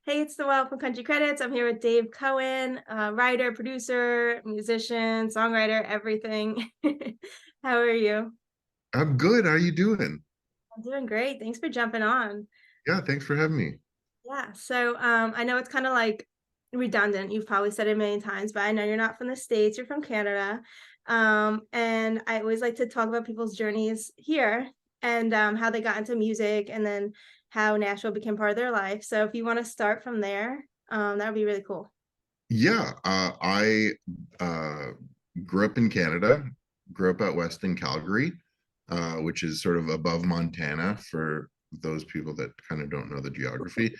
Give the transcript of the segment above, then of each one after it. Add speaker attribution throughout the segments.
Speaker 1: Hey, it's the Wild from Country Credits. I'm here with Dave Cohen, writer, producer, musician, songwriter, everything. How are you?
Speaker 2: I'm good. How are you doing?
Speaker 1: I'm doing great. Thanks for jumping on.
Speaker 2: Yeah, thanks for having me.
Speaker 1: Yeah, so I know it's kind of like redundant. You've probably said it a million times, but I know you're not from the States, you're from Canada. And I always like to talk about people's journeys here and how they got into music and then how Nashville became part of their life. So if you want to start from there, that would be really cool.
Speaker 2: Yeah, I uh, grew up in Canada, grew up out west in Calgary, which is sort of above Montana for those people that kind of don't know the geography.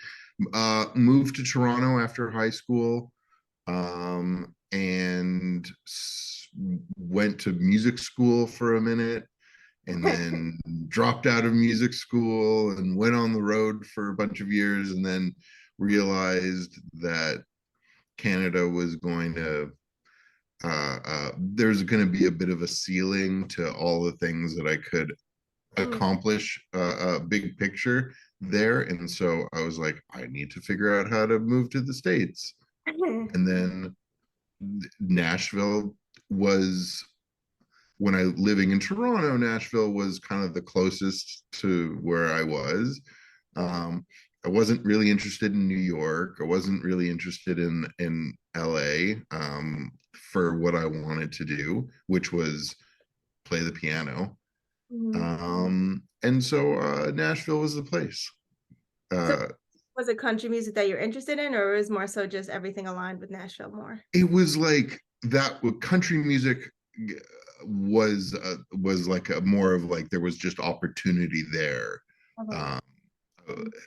Speaker 2: Moved to Toronto after high school, and went to music school for a minute, and then dropped out of music school and went on the road for a bunch of years, and then realized that Canada was going to there's going to be a bit of a ceiling to all the things that I could
Speaker 1: Mm.
Speaker 2: accomplish, big picture there. And so I was like, I need to figure out how to move to the States. And then Nashville was, when I living in Toronto, Nashville was kind of the closest to where I was. Um, I wasn't really interested in New York. I wasn't really interested in LA, for what I wanted to do, which was play the piano.
Speaker 1: Mhm.
Speaker 2: And so Nashville was the place.
Speaker 1: So
Speaker 2: Uh,
Speaker 1: was it country music that you're interested in, or was more so just everything aligned with Nashville more?
Speaker 2: it was like that. Country music was like a more of like there was just opportunity there.
Speaker 1: Okay.
Speaker 2: Um,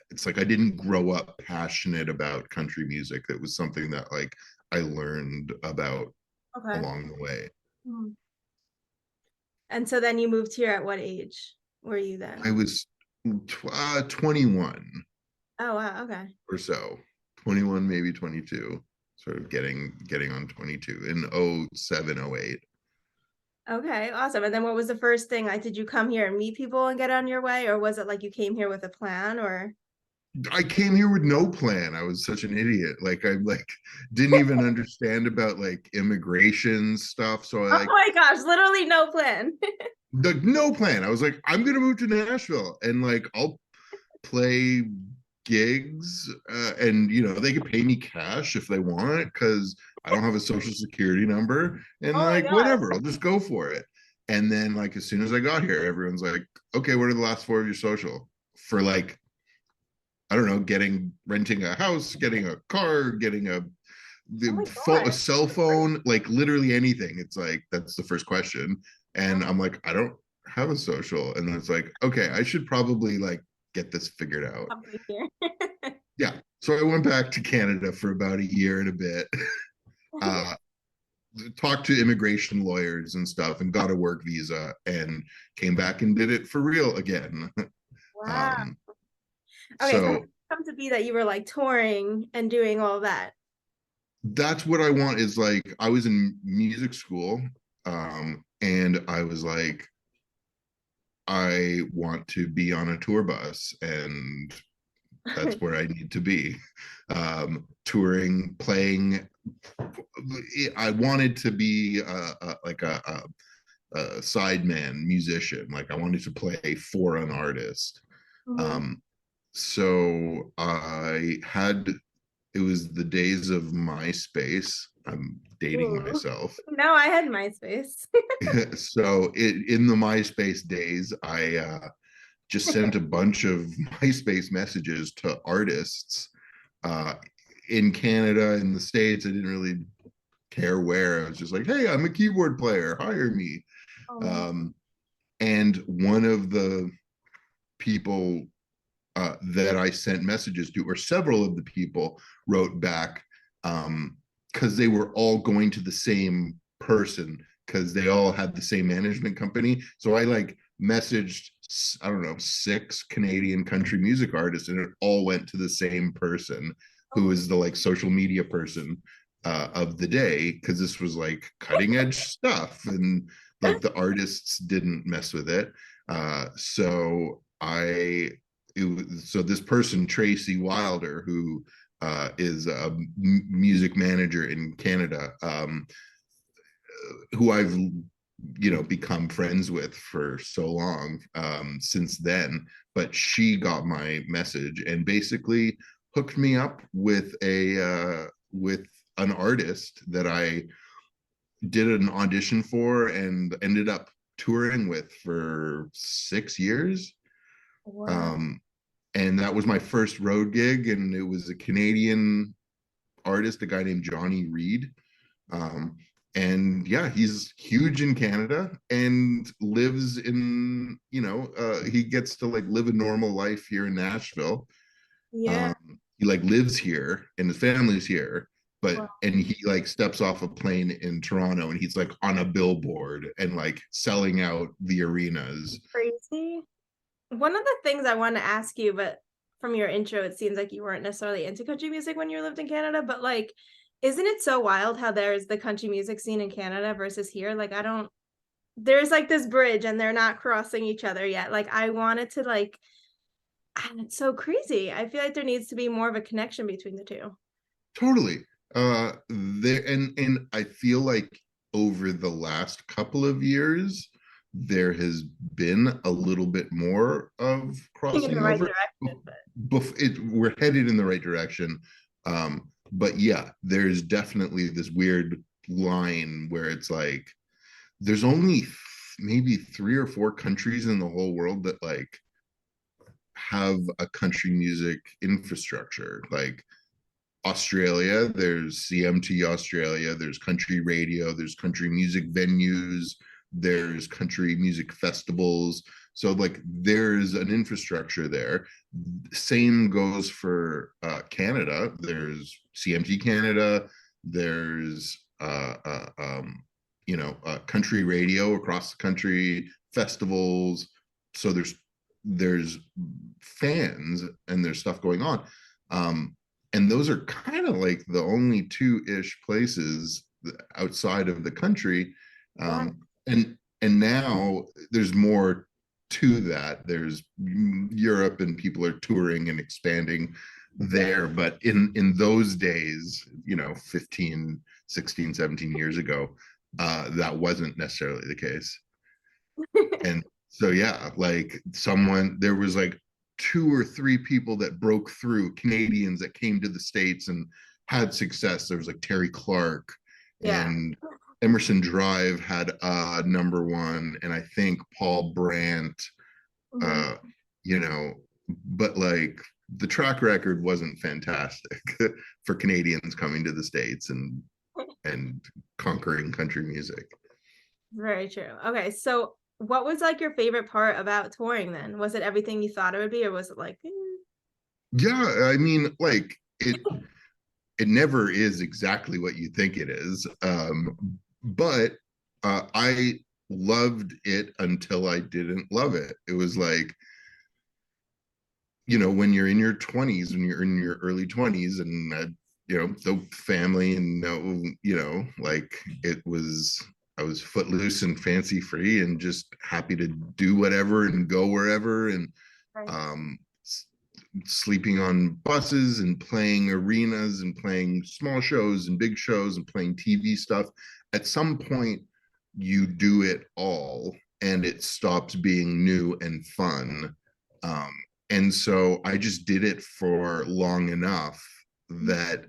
Speaker 2: it's like I didn't grow up passionate about country music. It was something that like I learned about
Speaker 1: Okay.
Speaker 2: along the way.
Speaker 1: Mhm. And so then you moved here at what age were you
Speaker 2: I
Speaker 1: then?
Speaker 2: was 21
Speaker 1: Oh, wow, okay.
Speaker 2: or so, 21, maybe 22, sort of getting on 22 in 07, 08.
Speaker 1: Okay, awesome. And then what was the first thing? Like, did you come here and meet people and get on your way, or was it like you came here with a plan or
Speaker 2: I came here with no plan. I was such an idiot. Like I like didn't even understand about like immigration stuff. So I
Speaker 1: Oh
Speaker 2: like
Speaker 1: my gosh, literally no plan.
Speaker 2: no plan. I was like, I'm gonna move to Nashville and like I'll play gigs, and they could pay me cash if they want because I don't have a social security number, and
Speaker 1: Oh my
Speaker 2: like
Speaker 1: gosh.
Speaker 2: whatever, I'll just go for it. And then like as soon as I got here, everyone's like, okay, what are the last four of your social? For like, I don't know, renting a house, getting a car, getting
Speaker 1: Oh my
Speaker 2: a
Speaker 1: gosh.
Speaker 2: cell phone, like literally anything. It's like that's the first question. And I'm like, I don't have a social. And then it's like, okay, I should probably like get this figured out.
Speaker 1: Something here.
Speaker 2: Yeah. So I went back to Canada for about a year and a bit, uh, talked to immigration lawyers and stuff, and got a work visa, and came back and did it for real again.
Speaker 1: Wow.
Speaker 2: Um,
Speaker 1: Okay, so how did
Speaker 2: so
Speaker 1: it come to be that you were like touring and doing all that?
Speaker 2: that's what I want is like, I was in music school, and I was like, I want to be on a tour bus, and that's where I need to be. Touring, playing. I wanted to be like a sideman musician. Like I wanted to play for an artist.
Speaker 1: Mhm.
Speaker 2: Um, so I had, it was the days of MySpace. I'm dating
Speaker 1: Ooh.
Speaker 2: myself.
Speaker 1: No, I had MySpace.
Speaker 2: So in the MySpace days, I just sent a bunch of MySpace messages to artists, uh, in Canada, in the States. I didn't really care where. I was just like, hey, I'm a keyboard player, hire me.
Speaker 1: Oh.
Speaker 2: Um, and one of the people that I sent messages to, or several of the people wrote back, because they were all going to the same person because they all had the same management company. So I like messaged, I don't know, six Canadian country music artists, and it all went to the same person
Speaker 1: Oh
Speaker 2: who
Speaker 1: my.
Speaker 2: is the like social media person of the day, because this was like cutting edge stuff, and like the artists didn't mess with it. So so this person Tracy Wilder, who is a music manager in Canada, who I've become friends with for so long since then. But she got my message and basically hooked me up with an artist that I did an audition for and ended up touring with for 6 years.
Speaker 1: Wow.
Speaker 2: Um, and that was my first road gig, and it was a Canadian artist, a guy named Johnny Reed. Um, and yeah, he's huge in Canada and lives in, he gets to like live a normal life here in Nashville.
Speaker 1: Yeah.
Speaker 2: Um, he like lives here and his family's here, but
Speaker 1: Wow.
Speaker 2: and he like steps off a plane in Toronto and he's like on a billboard and like selling out the arenas.
Speaker 1: Crazy. One of the things I wanted to ask you, but from your intro, it seems like you weren't necessarily into country music when you lived in Canada, but like, isn't it so wild how there's the country music scene in Canada versus here? Like, I don't, there's like this bridge and they're not crossing each other yet. Like, I wanted to like, it's so crazy. I feel like there needs to be more of a connection between the two.
Speaker 2: Totally. There and I feel like over the last couple of years, there has been a little bit more of
Speaker 1: In the
Speaker 2: crossing
Speaker 1: right
Speaker 2: over.
Speaker 1: direction, but
Speaker 2: We're headed in the right direction. But yeah, there's definitely this weird line where it's like there's only maybe 3 or 4 countries in the whole world that like have a country music infrastructure. Like Australia, there's CMT Australia, there's country radio, there's country music venues, there's country music festivals. So like there's an infrastructure there. Same goes for Canada. There's CMT Canada. There's country radio across the country, festivals. So there's fans and there's stuff going on. And those are kind of like the only two-ish places outside of the country.
Speaker 1: wow.
Speaker 2: And now there's more to that. There's Europe and people are touring and expanding there. But in those days, 15, 16, 17 years ago, that wasn't necessarily the case. And so yeah, like there was like 2 or 3 people that broke through, Canadians that came to the States and had success. There was like Terry Clark
Speaker 1: Yeah.
Speaker 2: and Emerson Drive had number one, and I think Paul Brandt,
Speaker 1: Mhm.
Speaker 2: uh, but like the track record wasn't fantastic for Canadians coming to the States and conquering country music.
Speaker 1: Very true. Okay, so what was like your favorite part about touring then? Was it everything you thought it would be, or was it like,
Speaker 2: Yeah, I mean, like it never is exactly what you think it is. But I loved it until I didn't love it. It was like, when you're in your 20s, when you're in your early 20s, and the family and like I was footloose and fancy free and just happy to do whatever and go wherever and
Speaker 1: right,
Speaker 2: um, sleeping on buses and playing arenas and playing small shows and big shows and playing TV stuff. At some point, you do it all and it stops being new and fun. Um, and so I just did it for long enough that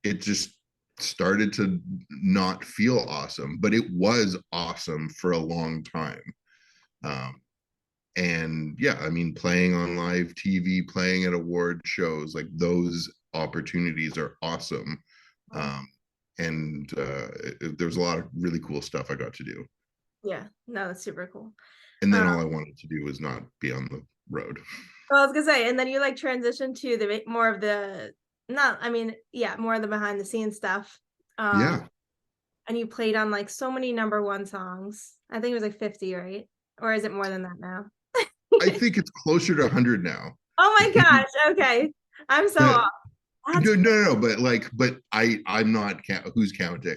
Speaker 2: it just started to not feel awesome, but it was awesome for a long time. Um, and yeah, I mean, playing on live TV, playing at award shows, like those opportunities are awesome. um, and there's a lot of really cool stuff I got to do,
Speaker 1: yeah, no, that's super cool.
Speaker 2: and
Speaker 1: Um,
Speaker 2: then all I wanted to do was not be on the road.
Speaker 1: well, I was gonna say, and then you like transitioned to the more of the not, I mean, yeah, more of the behind the scenes stuff. Um,
Speaker 2: Yeah,
Speaker 1: and you played on like so many number one songs. I think it was like 50, right? Or is it more than that now?
Speaker 2: I think it's closer to 100 now.
Speaker 1: Oh my gosh. Okay. I'm so
Speaker 2: But
Speaker 1: off. That's
Speaker 2: no, but I'm not who's counting.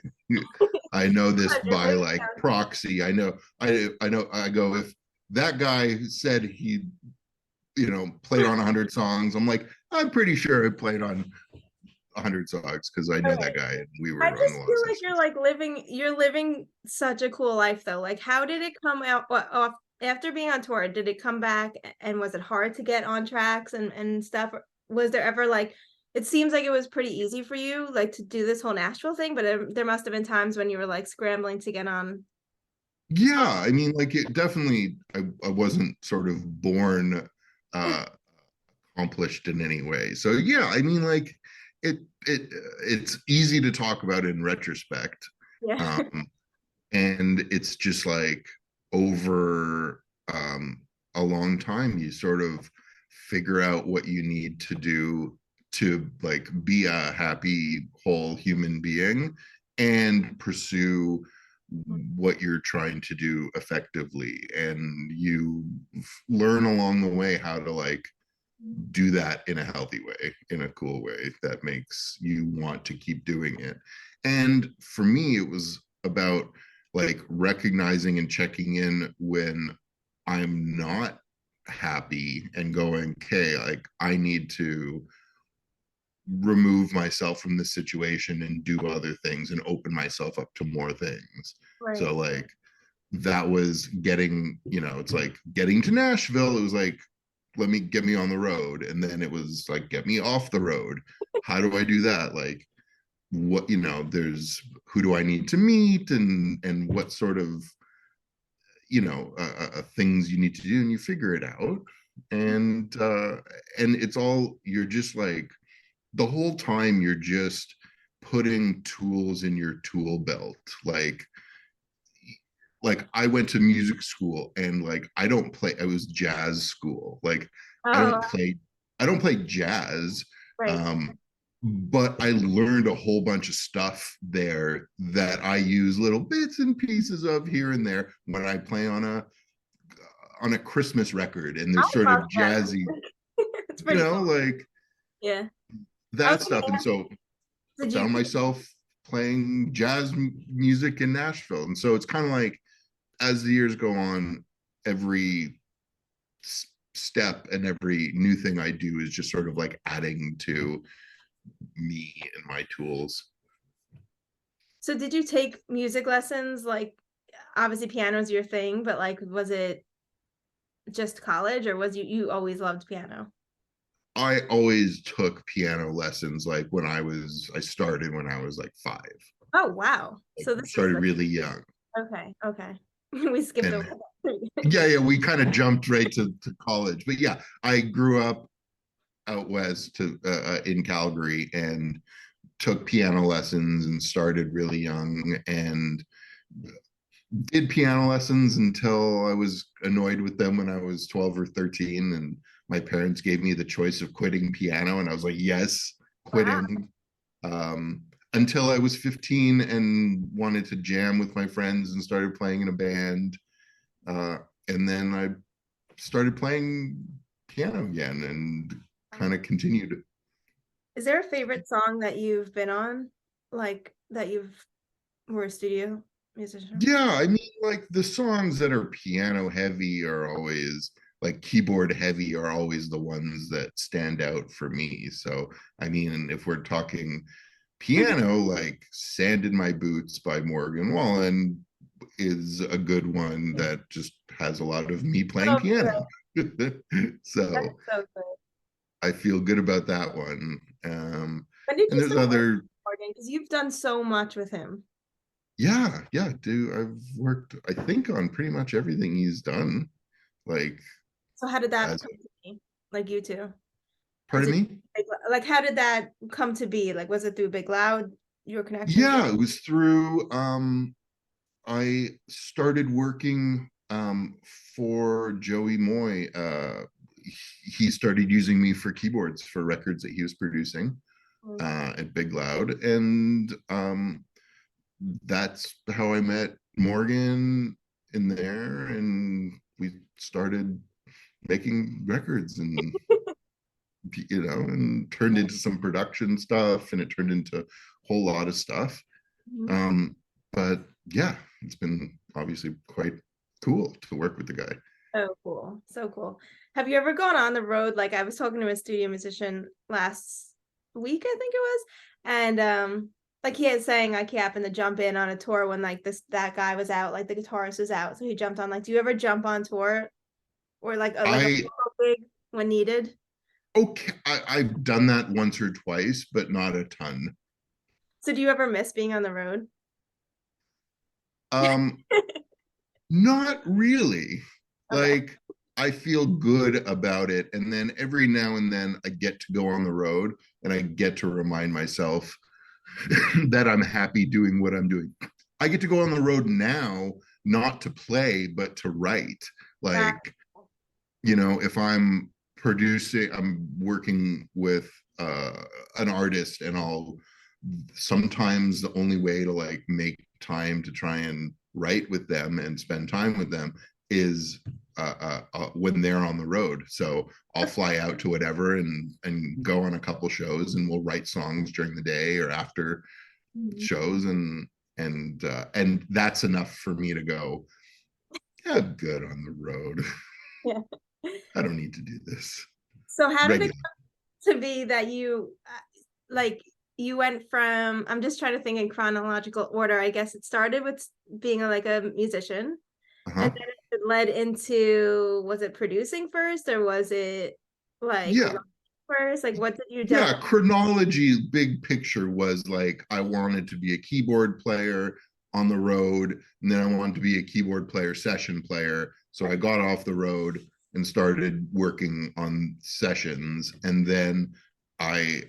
Speaker 2: I know this by
Speaker 1: really
Speaker 2: like proxy. I go, if that guy said he played on 100 songs, I'm like, I'm pretty sure I played on 100 songs because I know that
Speaker 1: Okay.
Speaker 2: guy and we
Speaker 1: I
Speaker 2: were on
Speaker 1: just
Speaker 2: a lot of
Speaker 1: feel like
Speaker 2: sessions.
Speaker 1: you're living such a cool life though. Like how did it come out off after being on tour? Did it come back and was it hard to get on tracks and stuff? Or was there ever like it seems like it was pretty easy for you like to do this whole Nashville thing, but there must have been times when you were like scrambling to get on.
Speaker 2: Yeah, I mean, like it definitely, I wasn't sort of born uh accomplished in any way. So yeah, I mean, like it it's easy to talk about in retrospect.
Speaker 1: Yeah.
Speaker 2: Um, and it's just like over a long time you sort of figure out what you need to do to like be a happy whole human being and pursue what you're trying to do effectively, and you learn along the way how to like do that in a healthy way, in a cool way that makes you want to keep doing it. And for me, it was about like recognizing and checking in when I'm not happy and going, okay, like I need to remove myself from this situation and do other things and open myself up to more things.
Speaker 1: Right.
Speaker 2: So like that was getting, it's like getting to Nashville. It was like, get me on the road. And then it was like, get me off the road. How do I do that? Like, what, there's who do I need to meet, and what sort of, things you need to do, and you figure it out. And it's all, you're just like, the whole time you're just putting tools in your tool belt. Like I went to music school and like I don't play, it was jazz school. Like I
Speaker 1: Oh,
Speaker 2: don't play I don't play jazz.
Speaker 1: right.
Speaker 2: Um but I learned a whole bunch of stuff there that I use little bits and pieces of here and there when I play on a Christmas record, and
Speaker 1: I
Speaker 2: there's sort of
Speaker 1: love jazz
Speaker 2: jazzy,
Speaker 1: music. It's pretty cool.
Speaker 2: like
Speaker 1: Yeah. I was
Speaker 2: that
Speaker 1: gonna
Speaker 2: stuff. And
Speaker 1: ask,
Speaker 2: so I
Speaker 1: did you
Speaker 2: found myself playing jazz music in Nashville. And so it's kind of like, as the years go on, every step and every new thing I do is just sort of like adding to me and my tools.
Speaker 1: so did you take music lessons? Like obviously piano is your thing, but like was it just college or was you always loved piano?
Speaker 2: I always took piano lessons, like I started when I was like 5.
Speaker 1: Oh wow.
Speaker 2: Like
Speaker 1: So this is
Speaker 2: started
Speaker 1: like
Speaker 2: really young.
Speaker 1: okay, okay. We skipped
Speaker 2: And
Speaker 1: over that.
Speaker 2: yeah, we kind of jumped right to college. But yeah, I grew up out west in Calgary, and took piano lessons and started really young, and did piano lessons until I was annoyed with them when I was 12 or 13, and my parents gave me the choice of quitting piano, and I was like, yes,
Speaker 1: Wow.
Speaker 2: quitting. Until I was 15 and wanted to jam with my friends and started playing in a band. uh, and then I started playing piano again and kind of continued.
Speaker 1: Is there a favorite song that you've been on? Like that you've were a studio musician?
Speaker 2: Yeah, I mean, like the songs that are piano heavy are always, like keyboard heavy are always the ones that stand out for me. So, I mean, if we're talking piano, like Sand in My Boots by Morgan Wallen is a good one that just has a lot of me playing
Speaker 1: Oh, good.
Speaker 2: piano.
Speaker 1: That's
Speaker 2: So
Speaker 1: so good.
Speaker 2: I feel good about that one.
Speaker 1: When did
Speaker 2: And
Speaker 1: you
Speaker 2: there's
Speaker 1: start working
Speaker 2: other,
Speaker 1: with Morgan? Because you've done so much with him.
Speaker 2: yeah, dude, I've worked, I think, on pretty much everything he's done. Like,
Speaker 1: So how did that
Speaker 2: as
Speaker 1: come to be? Like you too? Was
Speaker 2: pardon
Speaker 1: it
Speaker 2: me?
Speaker 1: like how did that come to be? Like was it through Big Loud, your connections there?
Speaker 2: Yeah, it was through I started working for Joey Moy. He started using me for keyboards for records that he was producing
Speaker 1: Mm.
Speaker 2: at Big Loud. And that's how I met Morgan in there, and we started making records, and and turned into some production stuff, and it turned into a whole lot of stuff.
Speaker 1: Mhm.
Speaker 2: But yeah, it's been obviously quite cool to work with the guy.
Speaker 1: So cool. So cool. Have you ever gone on the road? Like I was talking to a studio musician last week, I think it was, And like he is saying, like he happened to jump in on a tour when like that guy was out, like the guitarist was out, so he jumped on. Like, do you ever jump on tour or like a
Speaker 2: I
Speaker 1: local gig when needed?
Speaker 2: okay, I've done that once or twice, but not a ton.
Speaker 1: So do you ever miss being on the road?
Speaker 2: Um, Not really.
Speaker 1: Okay.
Speaker 2: Like, I feel good about it. And then every now and then I get to go on the road and I get to remind myself that I'm happy doing what I'm doing. I get to go on the road now, not to play, but to write.
Speaker 1: That,
Speaker 2: Like, if I'm working with an artist, and I'll sometimes the only way to like make time to try and write with them and spend time with them is when they're on the road. So I'll fly out to whatever and go on a couple shows, and we'll write songs during the day or after
Speaker 1: mhm.
Speaker 2: shows, and that's enough for me to go, yeah, good on the road.
Speaker 1: Yeah.
Speaker 2: I don't need to do this
Speaker 1: So how did it
Speaker 2: regularly.
Speaker 1: come to be that you like you went from, I'm just trying to think in chronological order. I guess it started with being like a musician, and
Speaker 2: Uh-huh.
Speaker 1: then it led into, was it producing first or was it like
Speaker 2: Yeah.
Speaker 1: first? Like what did you
Speaker 2: Yeah,
Speaker 1: delve?
Speaker 2: chronology, big picture was like I wanted to be a keyboard player on the road, and then I wanted to be a keyboard player, session player. So I got off the road and started working on sessions, and then I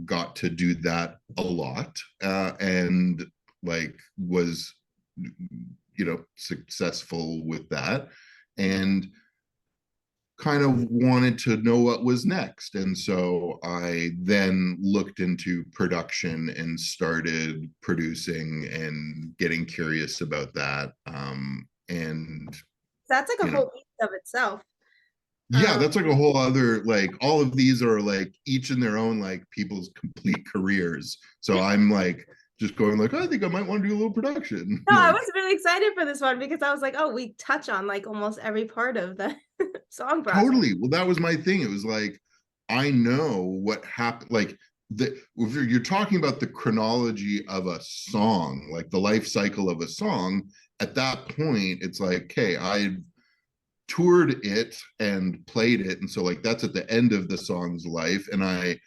Speaker 2: got to do that a lot, and like was successful with that, and kind of wanted to know what was next. And so I then looked into production and started producing and getting curious about that. And,
Speaker 1: That's like a
Speaker 2: you know,
Speaker 1: whole piece of itself.
Speaker 2: yeah,
Speaker 1: Um,
Speaker 2: that's like a whole other, like, all of these are like each in their own, like, people's complete careers. So I'm like, just going like, I think I might want to do a little production.
Speaker 1: no, I
Speaker 2: Like,
Speaker 1: was really excited for this one because I was like, oh, we touch on like almost every part of the song process.
Speaker 2: totally. Well, that was my thing. It was like, I know what happened. Like, if you're talking about the chronology of a song, like the life cycle of a song, at that point, it's like, okay, I toured it and played it. And so, like, that's at the end of the song's life. And I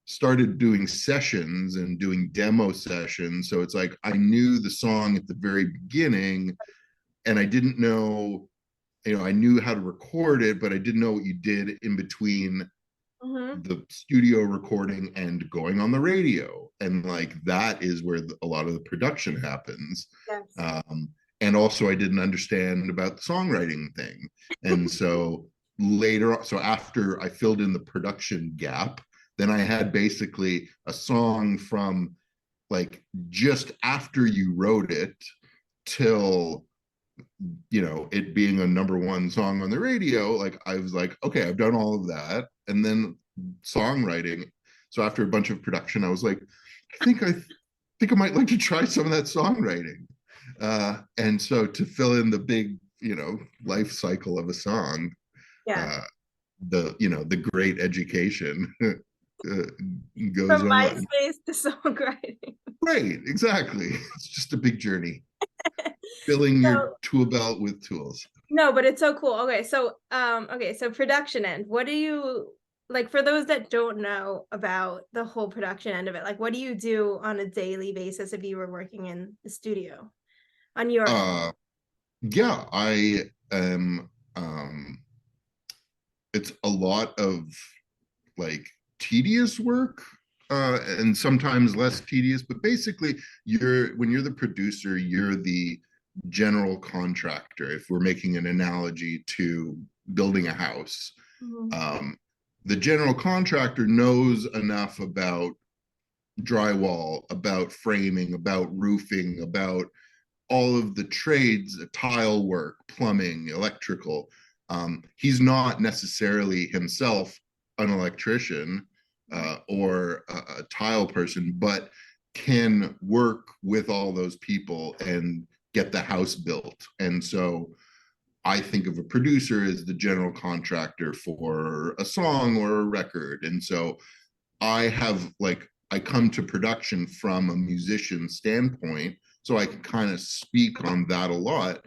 Speaker 2: started doing sessions and doing demo sessions. So it's like, I knew the song at the very beginning, and I didn't know, I knew how to record it, but I didn't know what you did in between
Speaker 1: Hmm.
Speaker 2: the studio recording and going on the radio. And like that is where a lot of the production happens.
Speaker 1: Yes.
Speaker 2: And also, I didn't understand about the songwriting thing. And so so after I filled in the production gap, then I had basically a song from like just after you wrote it till it being a number one song on the radio. Like I was like, okay, I've done all of that. And then songwriting. So after a bunch of production, I was like, I think I might like to try some of that songwriting. And so to fill in the big, life cycle of a song,
Speaker 1: Yeah.
Speaker 2: uh, the great education goes
Speaker 1: From
Speaker 2: on.
Speaker 1: MySpace to songwriting.
Speaker 2: Right, exactly. It's just a big journey, filling your
Speaker 1: So
Speaker 2: tool belt with tools.
Speaker 1: no, but it's so cool. Okay, so production end. What do you like for those that don't know about the whole production end of it? Like what do you do on a daily basis if you were working in the studio on your end?
Speaker 2: Uh, yeah, I am. It's a lot of like tedious work, and sometimes less tedious. But basically, when you're the producer, you're the general contractor. If we're making an analogy to building a house,
Speaker 1: Mhm.
Speaker 2: um, the general contractor knows enough about drywall, about framing, about roofing, about all of the trades, tile work, plumbing, electrical. He's not necessarily himself an electrician or a tile person, but can work with all those people and get the house built. And so I think of a producer as the general contractor for a song or a record. And so I have like I come to production from a musician standpoint, so I can kind of speak on that a lot.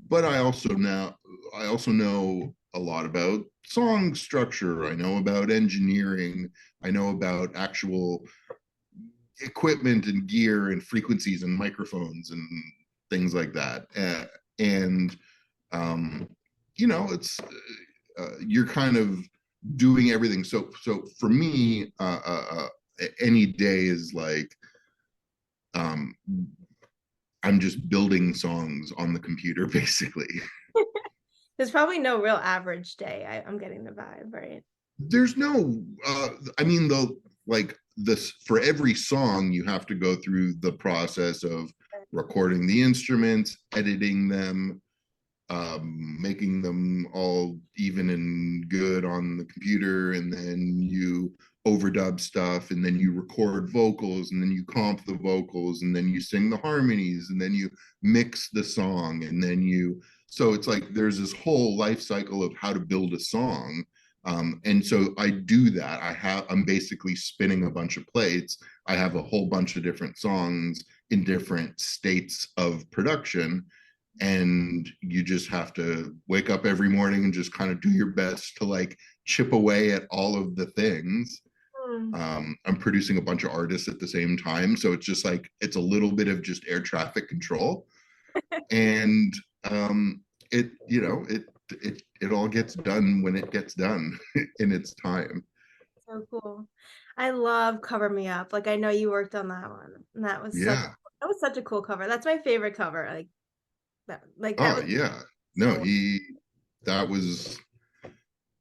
Speaker 2: But I also know a lot about song structure. I know about engineering. I know about actual equipment and gear and frequencies and microphones and things like that. And um, it's you're kind of doing everything. So for me, any day is like um, I'm just building songs on the computer, basically.
Speaker 1: There's probably no real average day. I'm getting the vibe, right?
Speaker 2: There's no, I mean, the like this for every song, you have to go through the process of recording the instruments, editing them, making them all even and good on the computer, and then you overdub stuff, and then you record vocals, and then you comp the vocals, and then you sing the harmonies, and then you mix the song, and then you. So it's like there's this whole life cycle of how to build a song. And so I do that. I'm basically spinning a bunch of plates. I have a whole bunch of different songs in different states of production, and you just have to wake up every morning and just kind of do your best to like chip away at all of the things.
Speaker 1: Mm.
Speaker 2: I'm producing a bunch of artists at the same time, so it's just like it's a little bit of just air traffic control, and it you know it all gets done when it gets done in its time.
Speaker 1: So cool. I love Cover Me Up. Like I know you worked on that one. And
Speaker 2: Yeah.
Speaker 1: that was such a cool cover. That's my favorite cover. That
Speaker 2: Oh
Speaker 1: was
Speaker 2: yeah. No,
Speaker 1: so
Speaker 2: that was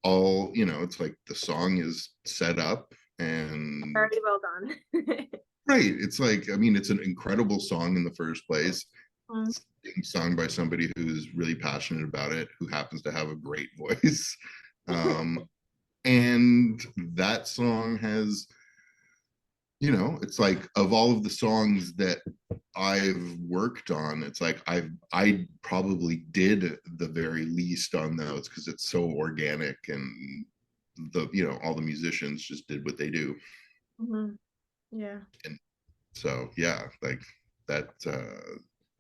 Speaker 2: all, it's like the song is set up and
Speaker 1: very well done.
Speaker 2: right. It's like, I mean, it's an incredible song in the first place.
Speaker 1: Mm.
Speaker 2: It's being sung by somebody who's really passionate about it, who happens to have a great voice. Um, and that song has, it's like of all of the songs that I've worked on, it's like I probably did the very least on those because it's so organic, and all the musicians just did what they do.
Speaker 1: Mhm. Yeah.
Speaker 2: And so yeah, like that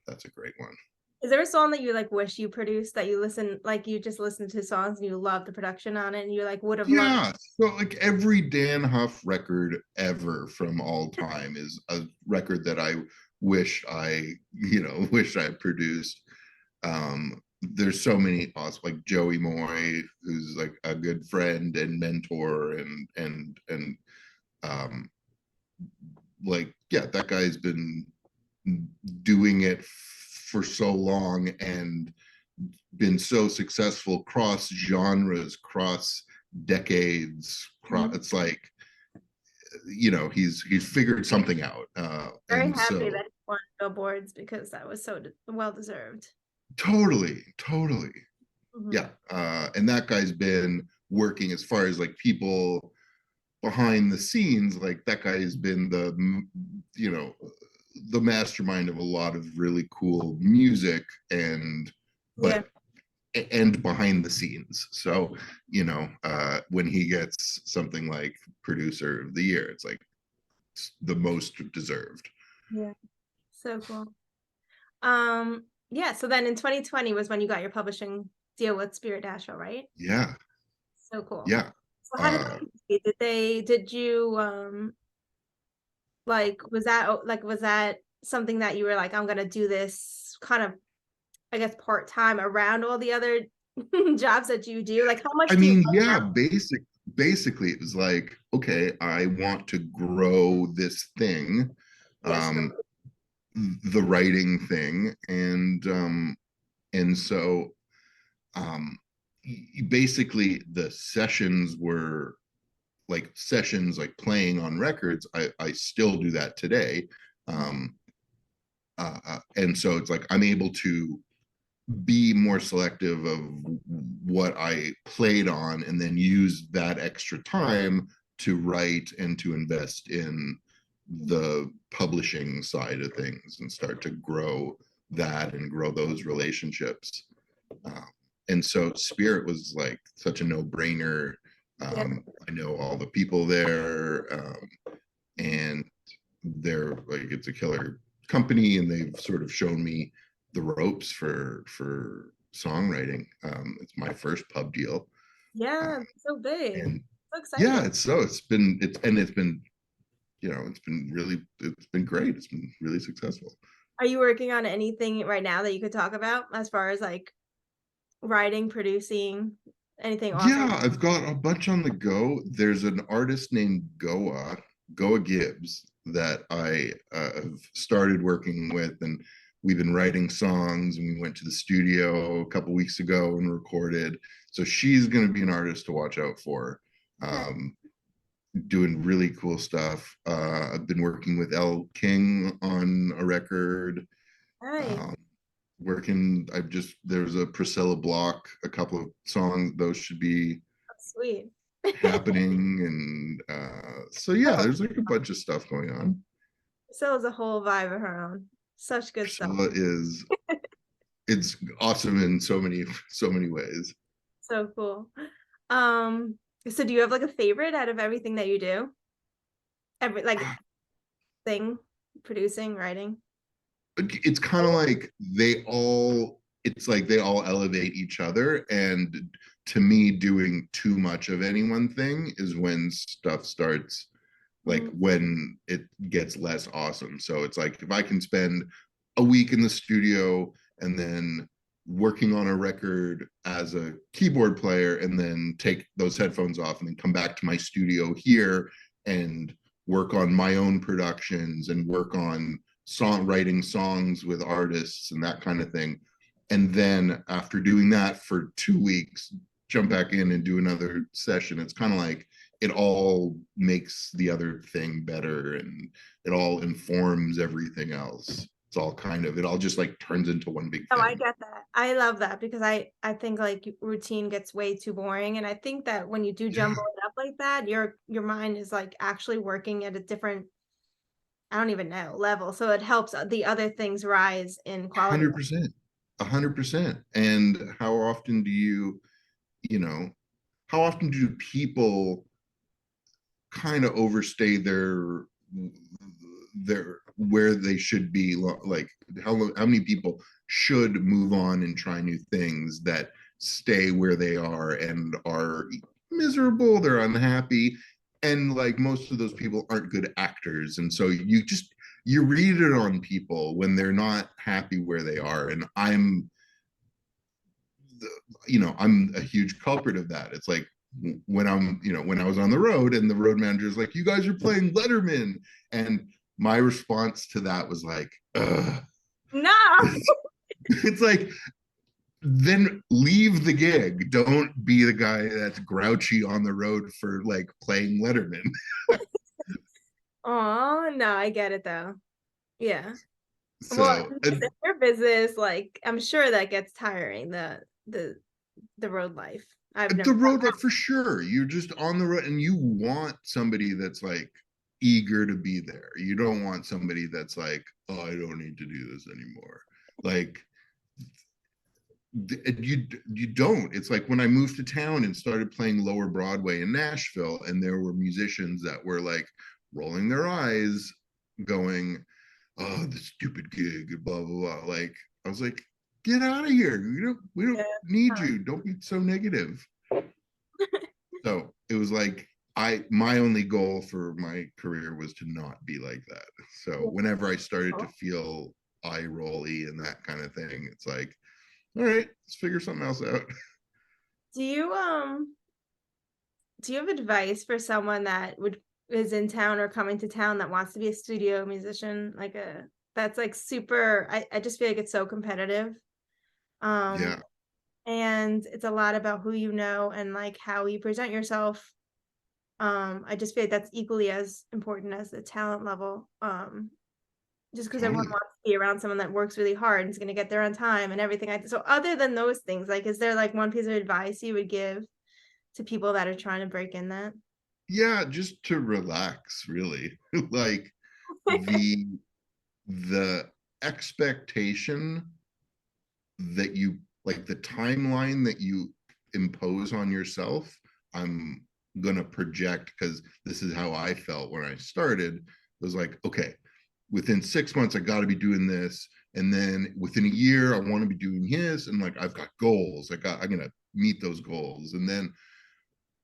Speaker 2: that's a great one.
Speaker 1: Is there a song that you like wish you produced that you listen like you just listen to songs and you love the production on it and you like would have loved?
Speaker 2: Yeah, so like every Dan Huff record ever from all time is a record that I wish I wish I produced. There's so many awesome, like Joey Moy, who's like a good friend and mentor, and um like yeah, that guy's been doing it for so long and been so successful cross genres, cross decades.
Speaker 1: Mhm.
Speaker 2: It's like he's figured something out,
Speaker 1: Very
Speaker 2: and
Speaker 1: happy
Speaker 2: so
Speaker 1: that he won billboards because that was so well deserved.
Speaker 2: totally,
Speaker 1: Mhm.
Speaker 2: yeah. And that guy's been working as far as like people behind the scenes. Like that guy has been you know the mastermind of a lot of really cool music, and
Speaker 1: Yeah.
Speaker 2: but and behind the scenes. So when he gets something like producer of the year, it's like the most deserved.
Speaker 1: Yeah. So cool. Yeah, so then in 2020 was when you got your publishing deal with Spirit Nashville, right?
Speaker 2: Yeah,
Speaker 1: So cool.
Speaker 2: yeah.
Speaker 1: So how did
Speaker 2: uh
Speaker 1: that proceed? Did you was that something that you were like, I'm gonna do this kind of, I guess, part-time around all the other jobs that you do? Like how
Speaker 2: I
Speaker 1: much do you
Speaker 2: mean,
Speaker 1: love
Speaker 2: yeah,
Speaker 1: that?
Speaker 2: basically it was like, okay, I want to grow this thing,
Speaker 1: Yes.
Speaker 2: um the writing thing, and so um basically the sessions were like sessions, like playing on records. I still do that today. um and so it's like I'm able to be more selective of what I played on, and then use that extra time to write and to invest in the publishing side of things and start to grow that and grow those relationships. Um, and so Spirit was like such a no-brainer.
Speaker 1: Yeah.
Speaker 2: I know all the people there. and they're like, it's a killer company, and they've sort of shown me the ropes for songwriting. It's my first pub deal,
Speaker 1: Yeah,
Speaker 2: um,
Speaker 1: so big.
Speaker 2: and
Speaker 1: So exciting.
Speaker 2: yeah, it's been it's been great. It's been really successful.
Speaker 1: Are you working on anything right now that you could talk about as far as like writing, producing, anything awesome?
Speaker 2: Yeah, I've got a bunch on the go. There's an artist named Goa Gibbs, that I have started working with, and we've been writing songs. And we went to the studio a couple weeks ago and recorded. So she's going to be an artist to watch out for.
Speaker 1: Nice.
Speaker 2: Um, Doing really cool stuff. I've been working with Elle King on a record.
Speaker 1: Nice.
Speaker 2: Um, I've just there's a Priscilla Block, a couple of songs, those should be
Speaker 1: That's sweet.
Speaker 2: happening. And so yeah, there's like a bunch of stuff going on.
Speaker 1: Priscilla's a whole vibe of her own. Such good stuff.
Speaker 2: Priscilla is it's awesome in so many ways.
Speaker 1: So cool. Um, so do you have like a favorite out of everything that you do? Every like thing, producing, writing?
Speaker 2: It's kind of like it's like they all elevate each other. And to me, doing too much of any one thing is when stuff starts, like
Speaker 1: Mm.
Speaker 2: when it gets less awesome. So it's like if I can spend a week in the studio and then working on a record as a keyboard player, and then take those headphones off and then come back to my studio here and work on my own productions and work on songwriting songs with artists and that kind of thing. And then after doing that for 2 weeks, jump back in and do another session. It's kind of like it all makes the other thing better, and it all informs everything else. It's all kind of, it all just like turns into one big
Speaker 1: Oh, I
Speaker 2: thing.
Speaker 1: get that. I love that because I think like routine gets way too boring, and I think that when you do jumble
Speaker 2: Yeah,
Speaker 1: it up like that, your mind is like actually working at a different, I don't even know, level. So it helps the other things rise in quality.
Speaker 2: 100%. 100%. And how often do you know, how often do people kind of overstay their where they should be? Like how many people should move on and try new things that stay where they are and are miserable, they're unhappy, and like most of those people aren't good actors. And so you read it on people when they're not happy where they are. And I'm a huge culprit of that. It's like when when I was on the road and the road manager is like, "You guys are playing Letterman," and my response to that was like, ugh.
Speaker 1: No.
Speaker 2: It's like, then leave the gig. Don't be the guy that's grouchy on the road for like playing Letterman.
Speaker 1: Oh, no, I get it though. Yeah. Well,
Speaker 2: So
Speaker 1: in your business, like I'm sure that gets tiring, the road life. I've never
Speaker 2: the
Speaker 1: done
Speaker 2: road, like, for sure, you're just on the road and you want somebody that's like eager to be there. You don't want somebody that's like, oh, I don't need to do this anymore. Like, you don't. It's like when I moved to town and started playing lower Broadway in Nashville, and there were musicians that were like rolling their eyes, going, oh, the stupid gig, blah blah blah. Like, I was like, get out of here. We don't
Speaker 1: that.
Speaker 2: need you. Don't be so negative. So it was like, my only goal for my career was to not be like that. So
Speaker 1: Yeah.
Speaker 2: whenever I started to feel eye rolly and that kind of thing, it's like, all right, let's figure something else out.
Speaker 1: Do you do you have advice for someone that would is in town or coming to town that wants to be a studio musician, like a that's like super I just feel like it's so competitive. Um
Speaker 2: Yeah,
Speaker 1: and it's a lot about who you know and like how you present yourself. I just feel like that's equally as important as the talent level. Just because everyone
Speaker 2: totally.
Speaker 1: wants to be around someone that works really hard and is going to get there on time and everything. So other than those things, like, is there like one piece of advice you would give to people that are trying to break in that?
Speaker 2: Yeah, just to relax, really. Like, the the expectation the timeline that you impose on yourself, I'm gonna project, because this is how I felt when I started. It was like, okay, within 6 months I got to be doing this, and then within a year I want to be doing his, and like I've got goals. I'm gonna meet those goals, and then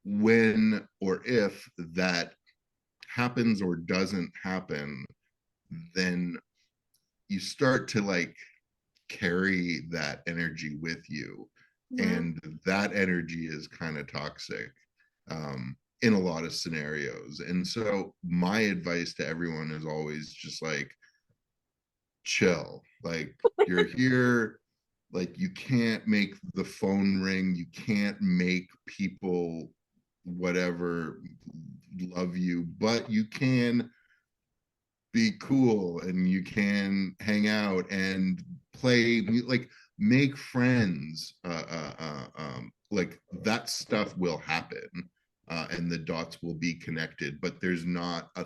Speaker 2: when or if that happens or doesn't happen, then you start to like carry that energy with you,
Speaker 1: Mhm.
Speaker 2: and that energy is kind of toxic, in a lot of scenarios. And so my advice to everyone is always just like, chill. Like, you're here, like you can't make the phone ring, you can't make people whatever love you, but you can be cool, and you can hang out and play, like make friends, like that stuff will happen, and the dots will be connected, but there's not a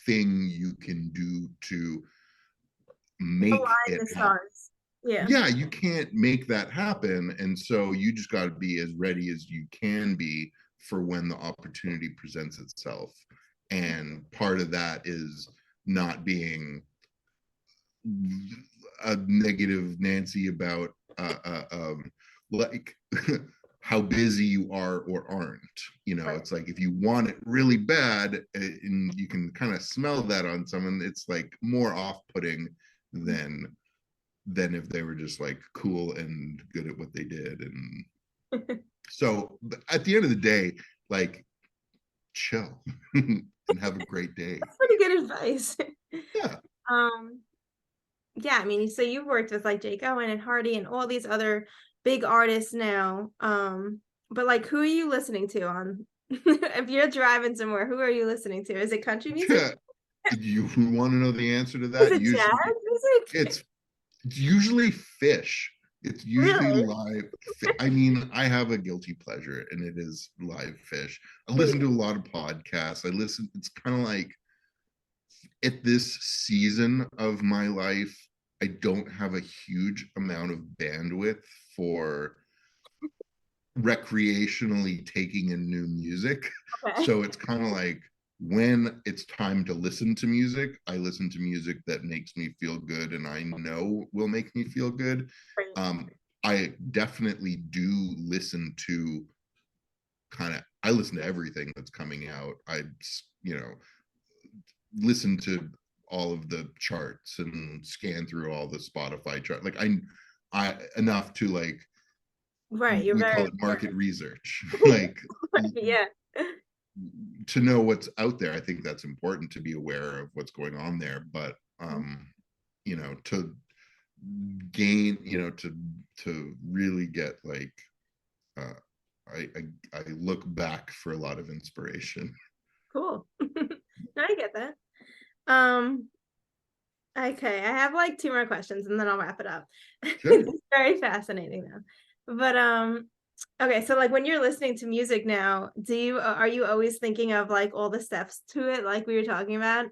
Speaker 2: thing you can do to make
Speaker 1: Align
Speaker 2: it
Speaker 1: the
Speaker 2: happen.
Speaker 1: stars. Yeah.
Speaker 2: Yeah, you can't make that happen, and so you just got to be as ready as you can be for when the opportunity presents itself. And part of that is not being a negative Nancy about like how busy you are or aren't.
Speaker 1: Right.
Speaker 2: It's like if you want it really bad, and you can kind of smell that on someone, it's like more off-putting than if they were just like cool and good at what they did. And so at the end of the day, like, chill and have a great day.
Speaker 1: That's pretty good advice.
Speaker 2: Yeah.
Speaker 1: Um, yeah, I mean, so you've worked with like Jake Owen and Hardy and all these other big artists now. But like who are you listening to on if you're driving somewhere, who are you listening to? Is it country music?
Speaker 2: Yeah. You want to know the answer to
Speaker 1: Is
Speaker 2: that?
Speaker 1: it
Speaker 2: Usually
Speaker 1: jazz music?
Speaker 2: it's it's usually fish. It's usually
Speaker 1: Really?
Speaker 2: live. I mean, I have a guilty pleasure, and it is live fish. I listen
Speaker 1: Yeah.
Speaker 2: to a lot of podcasts. It's kind of like, at this season of my life, I don't have a huge amount of bandwidth for recreationally taking in new music.
Speaker 1: Okay.
Speaker 2: So it's kind of like, when it's time to listen to music, I listen to music that makes me feel good and I know will make me feel good.
Speaker 1: Great.
Speaker 2: I definitely do listen to I listen to everything that's coming out. You know, listen to all of the charts and scan through all the Spotify chart. Like I enough to like,
Speaker 1: Right. You're
Speaker 2: we
Speaker 1: very
Speaker 2: call it market research. Like,
Speaker 1: yeah.
Speaker 2: to know what's out there. I think that's important, to be aware of what's going on there. But to gain, to really get like, uh, I look back for a lot of inspiration.
Speaker 1: Cool. No, I get that. Um, okay, I have like two more questions and then I'll wrap it up.
Speaker 2: Sure.
Speaker 1: It's very fascinating though. But okay, so like when you're listening to music now, are you always thinking of like all the steps to it like we were talking about?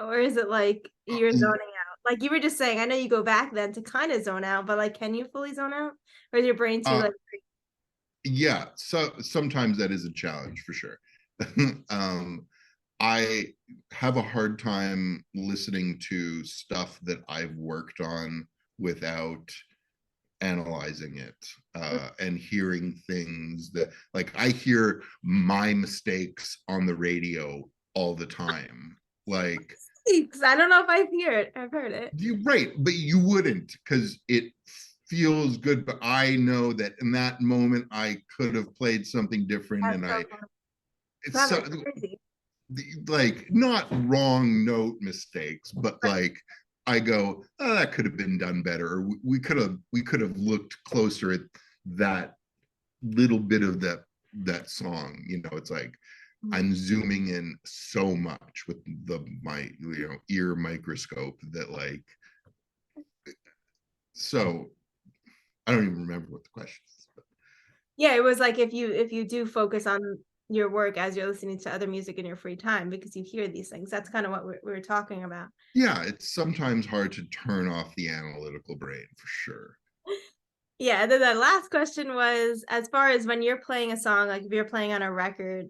Speaker 1: Or is it like you're zoning out? Like you were just saying, I know you go back then to kind of zone out, but like can you fully zone out? Or is your brain too
Speaker 2: Uh,
Speaker 1: like
Speaker 2: yeah, so sometimes that is a challenge for sure. um, I have a hard time listening to stuff that I've worked on without analyzing it, and hearing things that, like, I hear my mistakes on the radio all the time. Like,
Speaker 1: because I don't know if I've heard it.
Speaker 2: right, but you wouldn't, because it feels good. But I know that in that moment I could have played something different,
Speaker 1: That's
Speaker 2: and
Speaker 1: so funny.
Speaker 2: it's
Speaker 1: That
Speaker 2: so,
Speaker 1: is crazy.
Speaker 2: like, not wrong note mistakes, but like, I go, oh, that could have been done better, or we could have looked closer at that little bit of that song. It's like,
Speaker 1: Mhm.
Speaker 2: I'm zooming in so much with my ear microscope, that like, so I don't even remember what the question is. But
Speaker 1: Yeah, it was like if you do focus on your work as you're listening to other music in your free time because you hear these things. That's kind of what we were talking about.
Speaker 2: yeah, it's sometimes hard to turn off the analytical brain, for sure.
Speaker 1: Yeah, then the last question was, as far as when you're playing a song, like if you're playing on a record,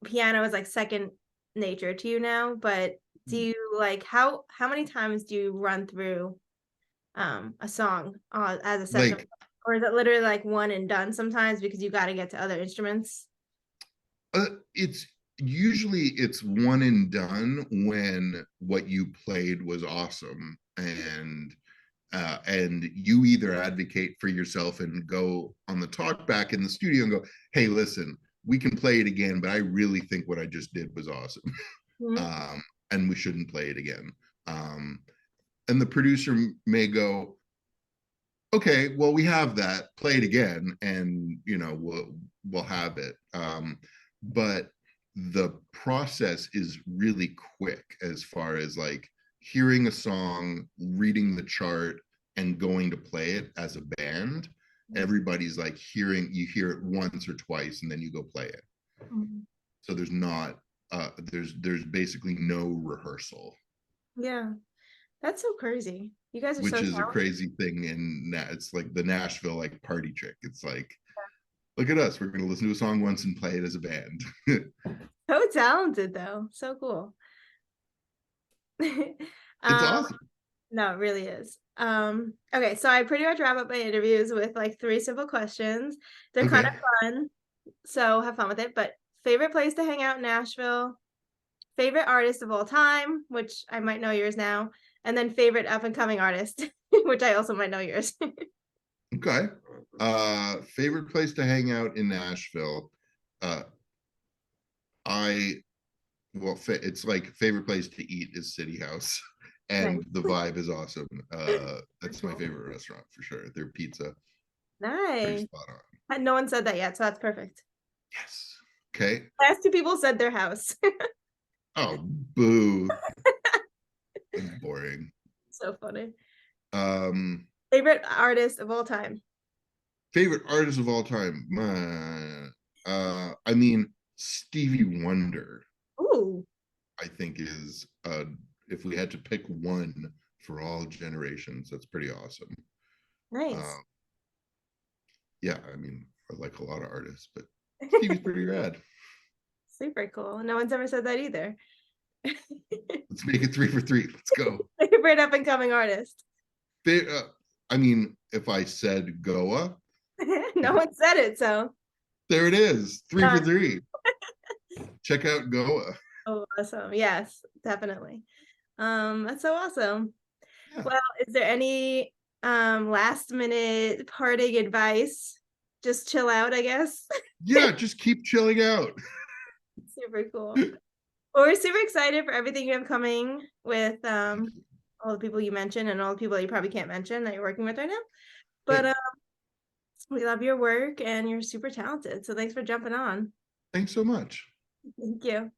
Speaker 1: piano is like second nature to you now, but do you like how many times do you run through a song as a session?
Speaker 2: Like,
Speaker 1: Or is it literally like one and done sometimes because you got to get to other instruments?
Speaker 2: it's usually it's one and done when what you played was awesome, and you either advocate for yourself and go on the talk back in the studio and go, hey, listen, we can play it again, but I really think what I just did was awesome.
Speaker 1: Mhm.
Speaker 2: um, and we shouldn't play it again. um, and the producer may go, okay, well, we have that, play it again, and we'll have it. But the process is really quick as far as like hearing a song, reading the chart, and going to play it as a band. Everybody's like you hear it once or twice and then you go play it.
Speaker 1: Mhm.
Speaker 2: So there's not there's basically no rehearsal,
Speaker 1: Yeah, that's so crazy. You guys are
Speaker 2: which
Speaker 1: so
Speaker 2: is a
Speaker 1: talented.
Speaker 2: crazy thing. It's like the Nashville like party trick. It's like, look at us, we're going to listen to a song once and play it as a band.
Speaker 1: So talented though. So cool.
Speaker 2: It's
Speaker 1: um,
Speaker 2: awesome.
Speaker 1: no, it really is. Okay, so I pretty much wrap up my interviews with like three simple questions. They're kind of
Speaker 2: Okay.
Speaker 1: fun, so have fun with it. But favorite place to hang out in Nashville, favorite artist of all time, which I might know yours now, and then favorite up and coming artist, which I also might know yours.
Speaker 2: Okay. Favorite place to hang out in Nashville. uh I it's like favorite place to eat is City House,
Speaker 1: Nice.
Speaker 2: and the vibe is awesome.
Speaker 1: Super
Speaker 2: That's my
Speaker 1: cool.
Speaker 2: favorite restaurant for sure. Their pizza, pretty
Speaker 1: Nice.
Speaker 2: spot on.
Speaker 1: No one said that yet, so that's perfect.
Speaker 2: Yes. Okay.
Speaker 1: Last two people said their house.
Speaker 2: Oh, boo. That's boring.
Speaker 1: So funny.
Speaker 2: um
Speaker 1: Favorite artist of all time.
Speaker 2: Favorite artist of all time. I mean, Stevie Wonder,
Speaker 1: Ooh,
Speaker 2: I think is if we had to pick one for all generations, that's pretty awesome.
Speaker 1: nice.
Speaker 2: Uh, yeah, I mean, I like a lot of artists, but Stevie's pretty rad.
Speaker 1: Super cool. No one's ever said that either.
Speaker 2: Let's make it 3 for 3. Let's go.
Speaker 1: Favorite up and coming artist.
Speaker 2: I mean, if I said Goa,
Speaker 1: No one said it, so
Speaker 2: there it is. Three for
Speaker 1: done.
Speaker 2: three. Check out Goa.
Speaker 1: Oh, awesome. Yes, definitely. That's so awesome.
Speaker 2: Yeah.
Speaker 1: Well, is there any last minute parting advice? Just chill out, I guess.
Speaker 2: Yeah, just keep chilling out.
Speaker 1: Super cool. Well, we're super excited for everything you have coming with all the people you mentioned and all the people that you probably can't mention that you're working with right now. But
Speaker 2: Yep.
Speaker 1: we love your work and you're super talented. So thanks for jumping on.
Speaker 2: Thanks so much.
Speaker 1: Thank you.